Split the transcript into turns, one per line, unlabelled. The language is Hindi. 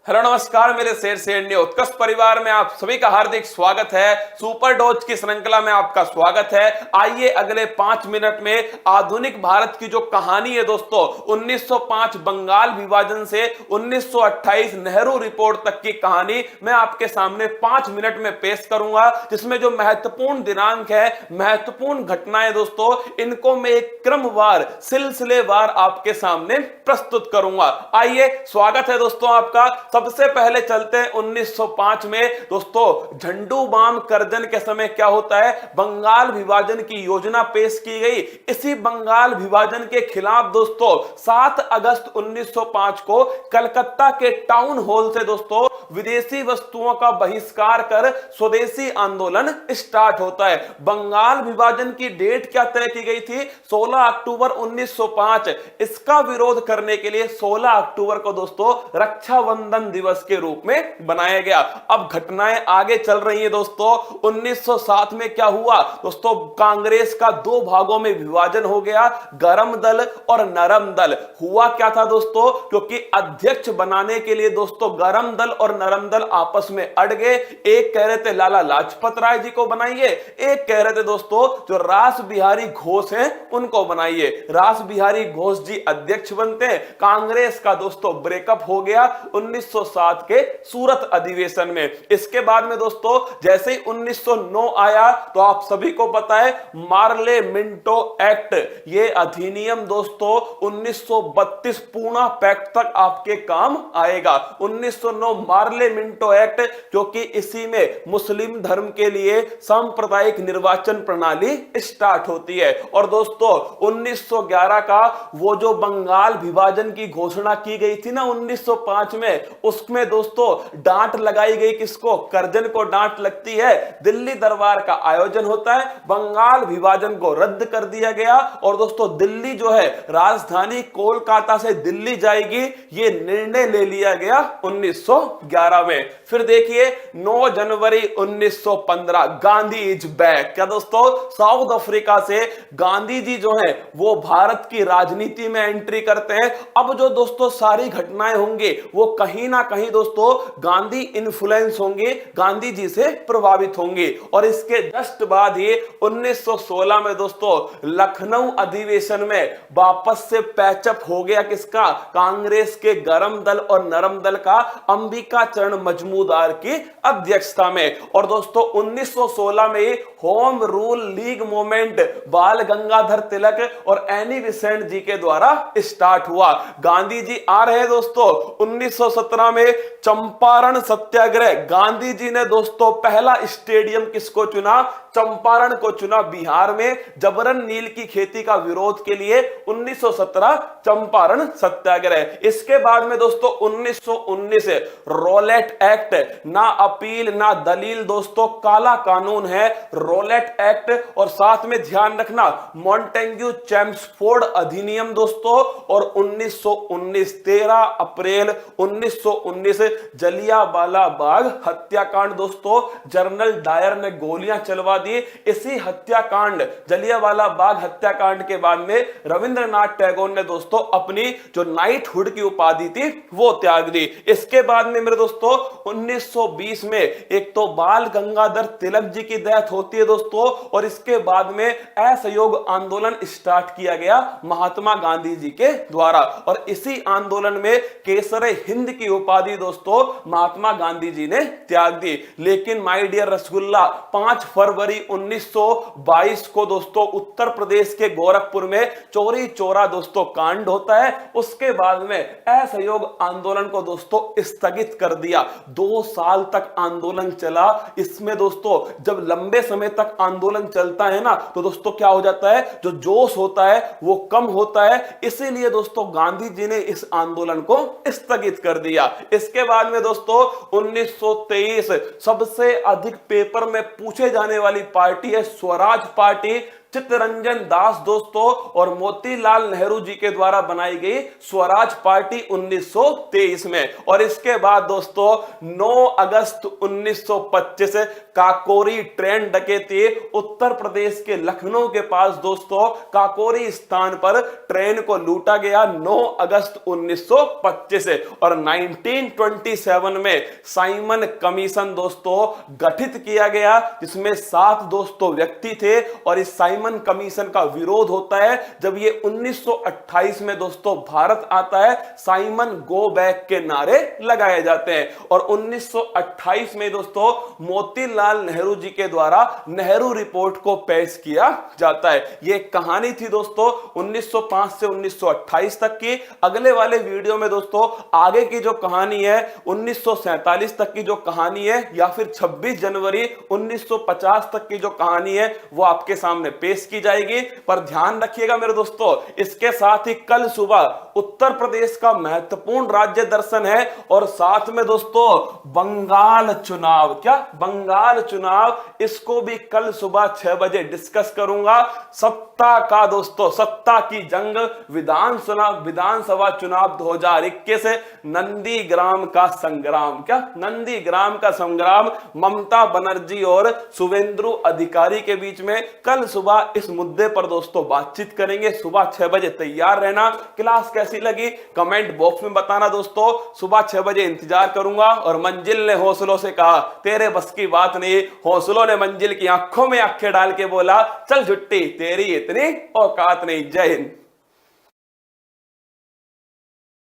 हेलो नमस्कार मेरे शेर शेरनी उत्कर्ष परिवार में आप सभी का हार्दिक स्वागत है। सुपर डोज की श्रृंखला में आपका स्वागत है। आइए अगले 5 मिनट में आधुनिक भारत की जो कहानी है दोस्तों 1905 बंगाल विभाजन से 1928 नेहरू रिपोर्ट तक की कहानी मैं आपके सामने 5 मिनट में पेश करूंगा, जिसमें जो महत्वपूर्ण दिनांक है, महत्वपूर्ण घटनाएं दोस्तों, इनको मैं एक क्रमवार सिलसिलेवार आपके सामने प्रस्तुत करूंगा। आइए स्वागत है दोस्तों आपका। सबसे पहले चलते हैं 1905 में दोस्तों। झंडू बाम करजन के समय क्या होता है, बंगाल विभाजन की योजना पेश की गई। इसी बंगाल विभाजन के खिलाफ दोस्तों 7 अगस्त 1905 को कलकत्ता के टाउन हॉल से दोस्तों विदेशी वस्तुओं का बहिष्कार कर स्वदेशी आंदोलन स्टार्ट होता है। बंगाल विभाजन की डेट क्या तय की गई थी, 16 अक्टूबर 1905। इसका विरोध करने के लिए 16 अक्टूबर को दोस्तों रक्षाबंधन दिवस के रूप में बनाया गया। अब घटनाएं आगे चल रही हैं दोस्तों। 1907 में क्या हुआ दोस्तों, कांग्रेस का 2 भागों में विभाजन हो गया, गरम दल और नरम दल। हुआ क्या था दोस्तों, क्योंकि अध्यक्ष बनाने के लिए दोस्तों गरम दल और नरम दल आपस में अड़ गए। एक कह रहे थे लाला लाजपत राय जी को बनाइए, एक कह रहे थे दोस्तों जो रास बिहारी घोष हैं उनको बनाइए। रास बिहारी घोष जी अध्यक्ष बनते हैं। कांग्रेस का दोस्तों ब्रेकअप हो गया 1907 के सूरत अधिवेशन में। इसके बाद में दोस्तों जैसे ही 1909 आया तो आप सभी को पता है मार्ले मिंटो एक्ट, ये अधिनियम दोस्तों 1932 पूना पैक्ट तक आपके काम आएगा। 1909 मार्ले मिंटो एक्ट, क्योंकि इसी में मुस्लिम धर्म के लिए सांप्रदायिक निर्वाचन प्रणाली स्टार्ट होती है। और दोस्तों 1911 का वो जो बंगाल विभाजन की घोषणा की गई थी ना 1905 में, उसमें दोस्तों डांट लगाई गई। किसको, करजन को डांट लगती है। दिल्ली दरबार का आयोजन होता है, बंगाल विभाजन को रद्द कर दिया गया और दोस्तों दिल्ली जो है राजधानी कोलकाता से दिल्ली जाएगी, ये निर्णय ले लिया गया 1911 में। फिर देखिए 9 जनवरी 1915 गांधी इज बैक। क्या दोस्तों, साउथ अफ्रीका से गांधी जी जो है वो भारत की राजनीति में एंट्री करते हैं। अब जो दोस्तों सारी घटनाएं होंगी वो कहीं ना कहीं दोस्तों गांधी इन्फ्लुएंस होंगे, गांधी जी से प्रभावित होंगे। और इसके जस्ट बाद ही 1916 में दोस्तों लखनऊ अधिवेशन में वापस से पैचअप हो गया। किसका, कांग्रेस के गरम दल और नरम दल का, अंबिका चरण मजमूदार की अध्यक्षता में। और दोस्तों 1916 में होम रूल लीग मूवमेंट बाल गंगाधर तिलक और एनी बेसेंट जी के द्वारा स्टार्ट हुआ। गांधी जी आ रहे हैं दोस्तों 1917 में चंपारण सत्याग्रह। गांधी जी ने दोस्तों पहला स्टेडियम किसको चुना, चंपारण को चुना, बिहार में जबरन नील की खेती का विरोध के लिए 1917 चंपारण सत्याग्रह। इसके बाद में दोस्तों 1919 रोलेट एक्ट, ना अपील ना दलील दोस्तों, काला कानून है रोलेट एक्ट। और साथ में ध्यान रखना मॉन्टेग्यू चैम्सफोर्ड अधिनियम दोस्तों। और 1919 13 अप्रैल 1919 जलियांवाला बाग हत्याकांड दोस्तों, जनरल डायर ने गोलियां चलवा दी। इसी हत्याकांड जलियांवाला बाग हत्याकांड के बाद में रविंद्रनाथ टैगोर ने दोस्तों अपनी जो नाइटहुड की उपाधि थी वो त्याग दी। इसके बाद में मेरे दोस्तों 1920 में एक तो बाल गंगाधर तिलक जी की डेथ होती है दोस्तों, और इसके बाद में असहयोग आंदोलन स्टार्ट किया गया महात्मा गांधी जी के द्वारा। और इसी आंदोलन में केसरे हिंद की उपाधि दोस्तों महात्मा गांधी जी ने त्याग दी। लेकिन माय डियर रसगुल्ला 5 फरवरी 1922 को दोस्तों उत्तर प्रदेश के गोरखपुर में चोरी चोरा दोस्तों कांड होता है। उसके बाद में असहयोग आंदोलन को दोस्तों स्थगित कर दिया। 2 साल तक आंदोलन चला। इसमें दोस्तों जब लंबे समय तक आंदोलन चलता है ना तो दोस्तों क्या हो जाता है, जो जोश होता है वो कम होता है। इसीलिए दोस्तों गांधी जी ने इस आंदोलन को स्थगित कर दिया। इसके बाद में दोस्तों 1923 सबसे अधिक पेपर में पूछे जाने वाली पार्टी है स्वराज पार्टी। चित्तरंजन दास दोस्तों और मोतीलाल नेहरू जी के द्वारा बनाई गई स्वराज पार्टी 1923 में। और इसके बाद दोस्तों 9 अगस्त 1925 काकोरी ट्रेन डकैती, उत्तर प्रदेश के लखनऊ के पास दोस्तों काकोरी स्थान पर ट्रेन को लूटा गया 9 अगस्त 1925 और 1927 में साइमन कमीशन दोस्तों गठित किया गया, जिसमें 7 दोस्तों व्यक्ति थे। और इस साइमन कमीशन का विरोध होता है जब ये 1928 में दोस्तों भारत आता है, साइमन गो बैक के नारे लगाए जाते हैं। और 1928 में दोस्तों मोतीलाल नेहरू जी के द्वारा नेहरू रिपोर्ट को पेश किया जाता है। ये कहानी थी दोस्तों 1905 से 1928 तक की। अगले वाले वीडियो में दोस्तों आगे की जो कहानी है 1947 तक की जो कहानी है या फिर 26 जनवरी 1950 तक की जो कहानी है वो आपके सामने पेश की जाएगी। पर ध्यान रखिएगा मेरे दोस्तों, इसके साथ ही कल सुबह उत्तर प्रदेश का महत्वपूर्ण राज्य दर्शन है और साथ में दोस्तों बंगाल चुनाव, क्या बंगाल चुनाव, इसको भी कल सुबह 6 बजे डिस्कस करूंगा। सत्ता का दोस्तों, सत्ता की जंग, विधानसभा चुनाव 2021 नंदीग्राम का संग्राम, क्या नंदीग्राम का संग्राम ममता बनर्जी और शुभेंदु अधिकारी के बीच में। कल सुबह इस मुद्दे पर दोस्तों बातचीत करेंगे। सुबह 6 बजे तैयार रहना। क्लास कैसी लगी कमेंट बॉक्स में बताना दोस्तों। सुबह 6 बजे इंतजार करूंगा। और मंजिल ने हौसलों से कहा तेरे बस की बात नहीं, हौसलों ने मंजिल की आंखों में आंखें डाल के बोला चल झुट्टी तेरी इतनी औकात नहीं। जय हिंद।